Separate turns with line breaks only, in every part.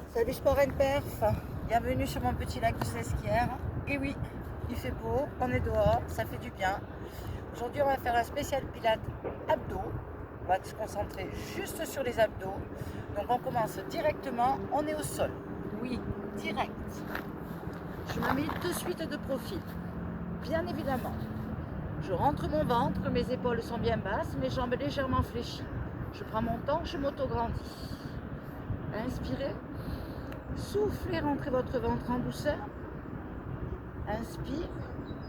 Salut Sport and Perf, bienvenue sur mon petit lac de Sesquières. Et oui, il fait beau, on est dehors, ça fait du bien. Aujourd'hui on va faire un spécial pilates abdos. On va se concentrer juste sur les abdos. Donc on commence directement, on est au sol. Oui, direct. Je me mets de suite de profil, bien évidemment. Je rentre mon ventre, mes épaules sont bien basses, mes jambes légèrement fléchies. Je prends mon temps, je m'auto-grandis. Inspirez. Soufflez, rentrez votre ventre en douceur. Inspire,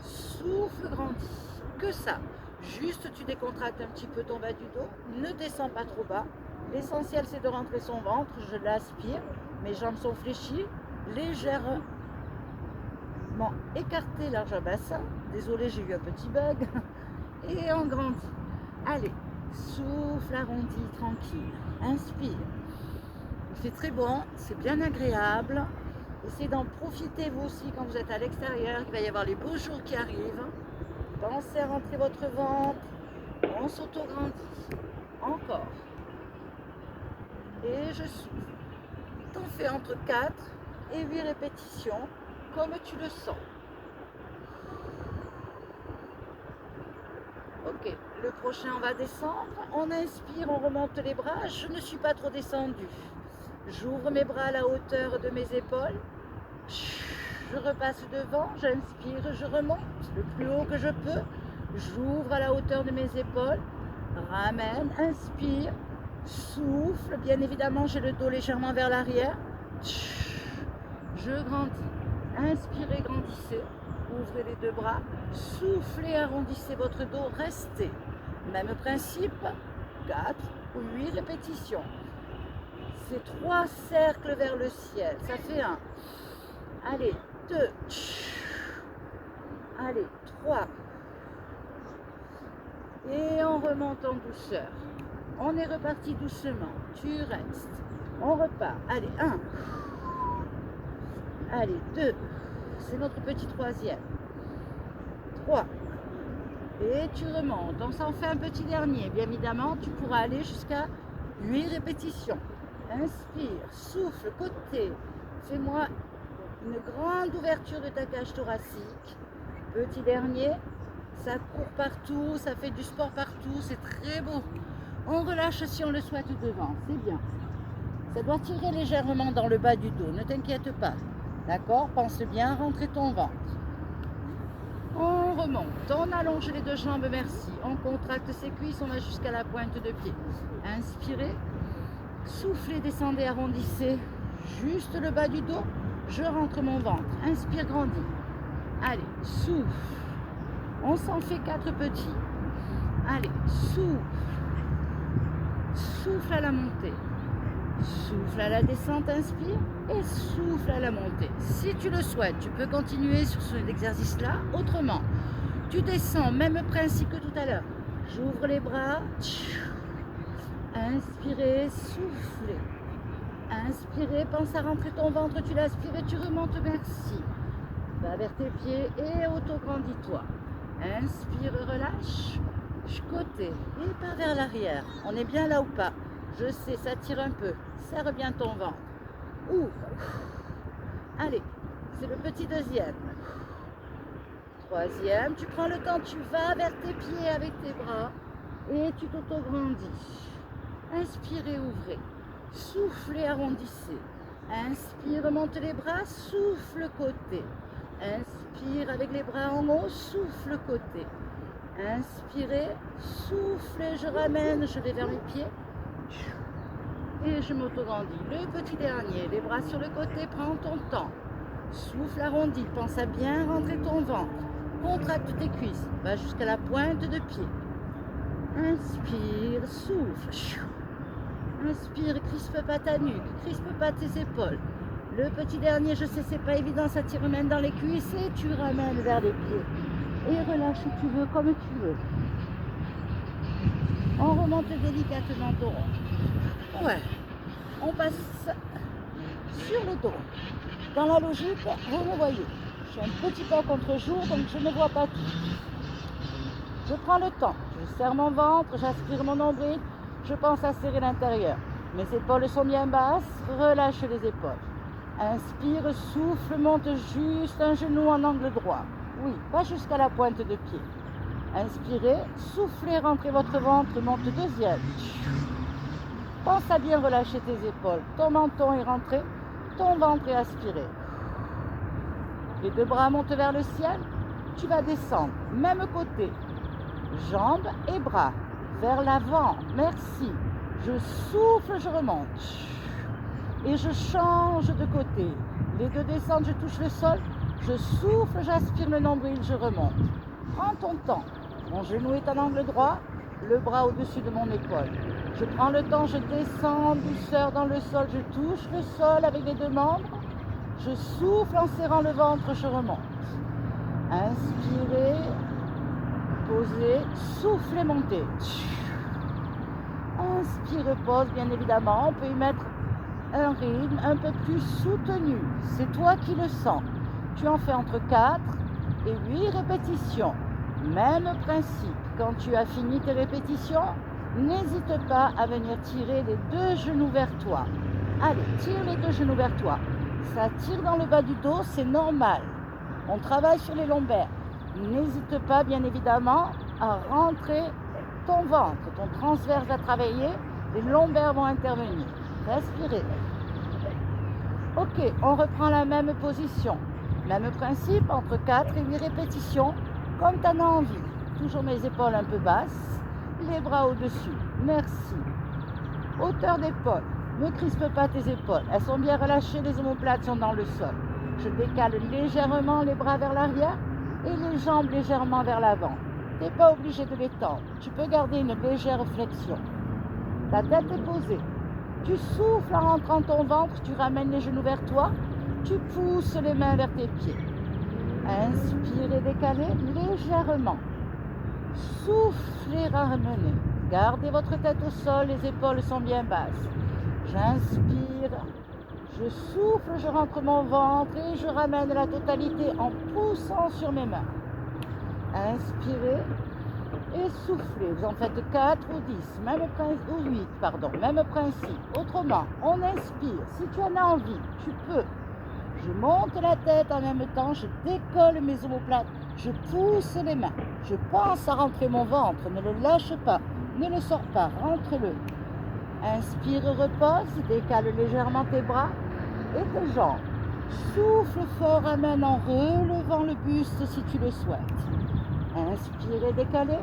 souffle, grandis. Que ça. Juste, tu décontractes un petit peu ton bas du dos. Ne descends pas trop bas. L'essentiel, c'est de rentrer son ventre. Je l'aspire. Mes jambes sont fléchies. Légèrement écartées, large bassin. Désolé, j'ai eu un petit bug. Et on grandit. Allez, souffle, arrondi, tranquille. Inspire. Il fait très bon, c'est bien agréable. Essayez d'en profiter vous aussi quand vous êtes à l'extérieur. Il va y avoir les beaux jours qui arrivent. Pensez à rentrer votre ventre. On s'auto-grandit. Encore. Et je souffle. T'en fais entre 4 et 8 répétitions, comme tu le sens. Ok, le prochain on va descendre. On inspire, on remonte les bras. Je ne suis pas trop descendue. J'ouvre mes bras à la hauteur de mes épaules. Je repasse devant, j'inspire, je remonte le plus haut que je peux. J'ouvre à la hauteur de mes épaules. Ramène, inspire, souffle. Bien évidemment, j'ai le dos légèrement vers l'arrière. Je grandis. Inspirez, grandissez. Ouvrez les deux bras. Soufflez, arrondissez votre dos. Restez. Même principe. 4 ou 8 répétitions. C'est 3 cercles vers le ciel. Ça fait 1. Allez, 2. Allez, 3. Et on remonte en douceur. On est reparti doucement. Tu restes. On repart. Allez, 1. Allez, 2. C'est notre petit troisième. 3. Et tu remontes. On s'en fait un petit dernier. Bien évidemment, tu pourras aller jusqu'à 8 répétitions. Inspire, souffle, côté. Fais-moi une grande ouverture de ta cage thoracique. Petit dernier. Ça court partout, ça fait du sport partout. C'est très beau. On relâche si on le souhaite devant. C'est bien. Ça doit tirer légèrement dans le bas du dos. Ne t'inquiète pas. D'accord? Pense bien à rentrer ton ventre. On remonte. On allonge les deux jambes, merci. On contracte ses cuisses, on va jusqu'à la pointe de pied. Inspirez. Soufflez, descendez, arrondissez. Juste le bas du dos. Je rentre mon ventre. Inspire, grandis. Allez, souffle. On s'en fait 4 petits. Allez, souffle. Souffle à la montée. Souffle à la descente, inspire. Et souffle à la montée. Si tu le souhaites, tu peux continuer sur cet exercice-là. Autrement, tu descends, même principe que tout à l'heure. J'ouvre les bras. Inspirez, soufflez. Inspirez, pense à rentrer ton ventre, tu l'aspires et tu remontes, merci. Va vers tes pieds et auto-grandis-toi. Inspire, relâche. Côté et pas vers l'arrière. On est bien là ou pas? Je sais, ça tire un peu. Serre bien ton ventre. Ouvre. Allez, c'est le petit deuxième. Troisième, tu prends le temps, tu vas vers tes pieds avec tes bras et tu t'auto-grandis. Inspirez, ouvrez. Soufflez, arrondissez. Inspire, monte les bras, souffle côté. Inspire avec les bras en haut, souffle côté. Inspirez, soufflez, je ramène, je vais vers mes pieds. Et je m'auto-grandis. Le petit dernier, les bras sur le côté, prends ton temps. Souffle, arrondi, pense à bien rentrer ton ventre. Contracte tes cuisses, va jusqu'à la pointe de pied. Inspire, souffle. Inspire, crispe pas ta nuque, crispe pas tes épaules. Le petit dernier, je sais, c'est pas évident, ça t'y remène dans les cuisses et tu ramènes vers les pieds. Et relâche si tu veux, comme tu veux. On remonte délicatement ton rond. Ouais. On passe sur le dos. Dans la logique, vous me voyez. Je suis un petit peu contre-jour, donc je ne vois pas tout. Je prends le temps. Je serre mon ventre, j'aspire mon nombril. Je pense à serrer l'intérieur. Mes épaules sont bien basses, relâche les épaules. Inspire, souffle, monte juste un genou en angle droit. Oui, pas jusqu'à la pointe de pied. Inspirez, soufflez, rentrez votre ventre, monte deuxième. Pense à bien relâcher tes épaules. Ton menton est rentré, ton ventre est aspiré. Les deux bras montent vers le ciel. Tu vas descendre, même côté. Jambes et bras vers l'avant. Merci. Je souffle, je remonte. Et je change de côté. Les deux descendent, je touche le sol. Je souffle, j'aspire le nombril, je remonte. Prends ton temps. Mon genou est en angle droit, le bras au-dessus de mon épaule. Je prends le temps, je descends en douceur dans le sol, je touche le sol avec les deux membres. Je souffle en serrant le ventre, je remonte. Inspirez, posez, soufflez, montez. Inspire, pose, bien évidemment. On peut y mettre un rythme un peu plus soutenu. C'est toi qui le sens. Tu en fais entre 4 et 8 répétitions. Même principe. Quand tu as fini tes répétitions, n'hésite pas à venir tirer les deux genoux vers toi. Allez, tire les deux genoux vers toi. Ça tire dans le bas du dos, c'est normal. On travaille sur les lombaires. N'hésite pas, bien évidemment, à rentrer ton ventre. Ton transverse va travailler, les lombaires vont intervenir. Respirez. Ok, on reprend la même position. Même principe, entre 4 et 8 répétitions, comme tu en as envie. Toujours mes épaules un peu basses, les bras au-dessus. Merci. Hauteur d'épaule. Ne crispe pas tes épaules. Elles sont bien relâchées, les omoplates sont dans le sol. Je décale légèrement les bras vers l'arrière et les jambes légèrement vers l'avant. Tu n'es pas obligé de les tendre. Tu peux garder une légère flexion. Ta tête est posée. Tu souffles en rentrant ton ventre, tu ramènes les genoux vers toi, tu pousses les mains vers tes pieds. Inspirez, décalez légèrement. Soufflez, ramenez. Gardez votre tête au sol, les épaules sont bien basses. J'inspire, je souffle, je rentre mon ventre et je ramène la totalité en poussant sur mes mains. Inspirez et soufflez. Vous en faites 4 ou 10, ou 8, même principe. Autrement, on inspire. Si tu en as envie, tu peux. Je monte la tête en même temps, je décolle mes omoplates, je pousse les mains. Je pense à rentrer mon ventre, ne le lâche pas, ne le sors pas, rentre-le. Inspire, repose, décale légèrement tes bras et tes jambes. Souffle fort, ramène en relevant le buste si tu le souhaites. Inspirez, décalez.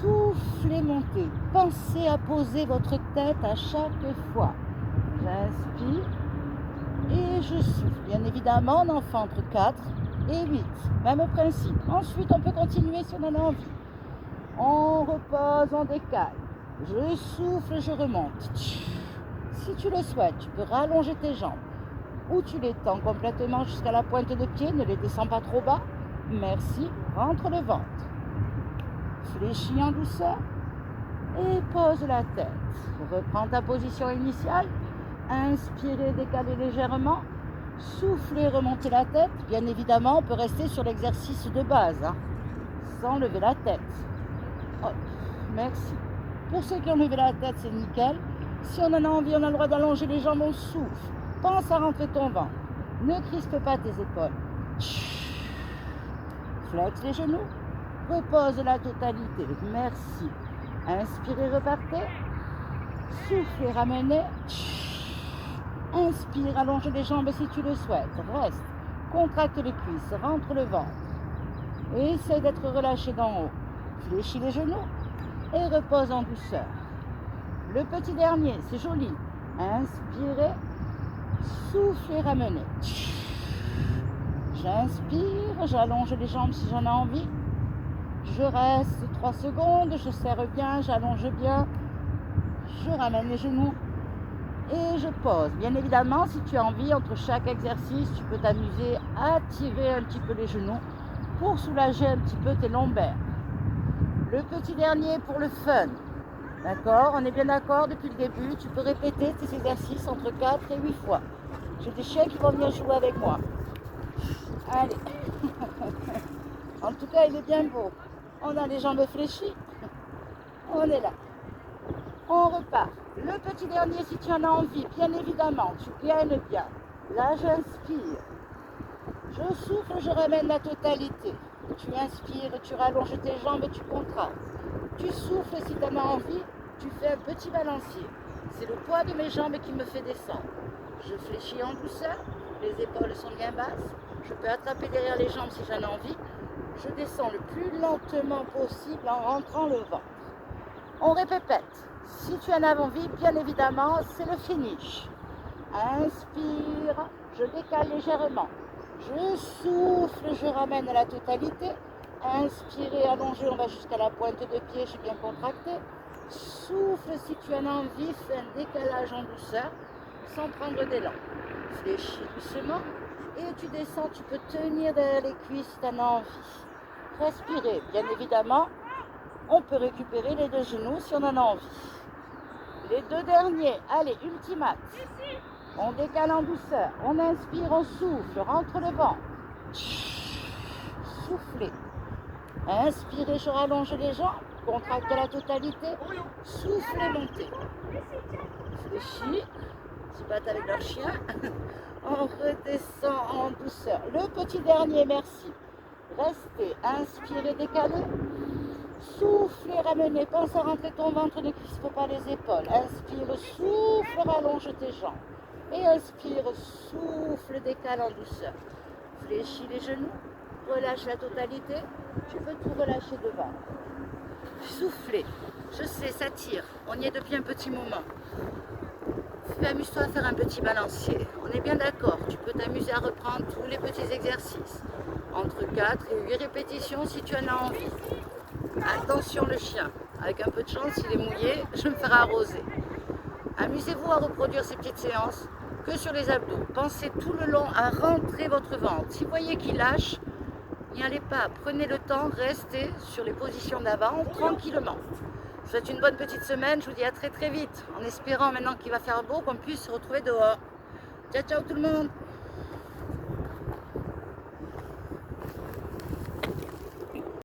Soufflez, montez. Pensez à poser votre tête à chaque fois. J'inspire et je souffle. Bien évidemment, on en fait entre 4 et 8. Même principe. Ensuite, on peut continuer si on en a envie. On repose, on décale. Je souffle, je remonte. Si tu le souhaites, tu peux rallonger tes jambes. Ou tu les tends complètement jusqu'à la pointe de pied, ne les descends pas trop bas. Merci, rentre le ventre. Fléchis en douceur et pose la tête. Reprends ta position initiale. Inspirez, décalez légèrement. Soufflez, remontez la tête. Bien évidemment, on peut rester sur l'exercice de base, sans lever la tête. Hop, merci. Pour ceux qui ont levé la tête, c'est nickel. Si on en a envie, on a le droit d'allonger les jambes, on souffle. Pense à rentrer ton ventre. Ne crispe pas tes épaules. Flex les genoux. Repose la totalité. Merci. Inspirez, repartez. Soufflez, ramenez. Inspire, allonge les jambes si tu le souhaites. Reste. Contracte les cuisses, rentre le ventre. Et essaie d'être relâché d'en haut. Fléchis les genoux et repose en douceur. Le petit dernier, c'est joli. Inspirez, soufflez, ramenez. J'inspire, j'allonge les jambes si j'en ai envie. Je reste 3 secondes, je serre bien, j'allonge bien. Je ramène les genoux et je pose. Bien évidemment, si tu as envie, entre chaque exercice, tu peux t'amuser à tirer un petit peu les genoux pour soulager un petit peu tes lombaires. Le petit dernier pour le fun. D'accord? On est bien d'accord depuis le début. Tu peux répéter tes exercices entre 4 et 8 fois. J'ai des chiens qui vont venir jouer avec moi. Allez. En tout cas, il est bien beau. On a les jambes fléchies. On est là. On repart. Le petit dernier, si tu en as envie, bien évidemment, tu gagnes bien. Là, j'inspire. Je souffle, je ramène la totalité. Tu inspires, tu rallonges tes jambes, tu contractes. Tu souffles si tu en as envie, tu fais un petit balancier. C'est le poids de mes jambes qui me fait descendre. Je fléchis en douceur, les épaules sont bien basses. Je peux attraper derrière les jambes si j'en ai envie. Je descends le plus lentement possible en rentrant le ventre. On répète. Si tu en as envie, bien évidemment, c'est le finish. Inspire, je décale légèrement. Je souffle, je ramène à la totalité. Inspirez, allongez, on va jusqu'à la pointe de pied, j'ai bien contracté. Souffle si tu en as envie, fais un décalage en douceur, sans prendre d'élan. Fléchis doucement et tu descends, tu peux tenir derrière les cuisses si tu en as envie. Respirez, bien évidemment, on peut récupérer les deux genoux si on en a envie. Les deux derniers, allez, ultimate. On décale en douceur, on inspire, on souffle, rentre le vent. Soufflez. Inspirez, je rallonge les jambes, contracte la totalité. Soufflez, montez. Fléchis, se battent avec leur chien. On redescend en douceur. Le petit dernier, merci. Restez, inspirez, décalez. Soufflez, ramenez, pense à rentrer ton ventre, ne crispe pas les épaules. Inspire, souffle, rallonge tes jambes. Et inspire, souffle, décale en douceur. Fléchis les genoux, relâche la totalité. Tu peux tout relâcher devant. Soufflez. Je sais, ça tire. On y est depuis un petit moment. Amuse-toi à faire un petit balancier. On est bien d'accord. Tu peux t'amuser à reprendre tous les petits exercices. Entre 4 et 8 répétitions si tu en as envie. Attention le chien. Avec un peu de chance, s'il est mouillé, je me ferai arroser. Amusez-vous à reproduire ces petites séances que sur les abdos. Pensez tout le long à rentrer votre ventre. Si vous voyez qu'il lâche, n'y allez pas. Prenez le temps, restez sur les positions d'avant tranquillement. Je vous souhaite une bonne petite semaine. Je vous dis à très très vite. En espérant maintenant qu'il va faire beau, qu'on puisse se retrouver dehors. Ciao ciao tout le monde.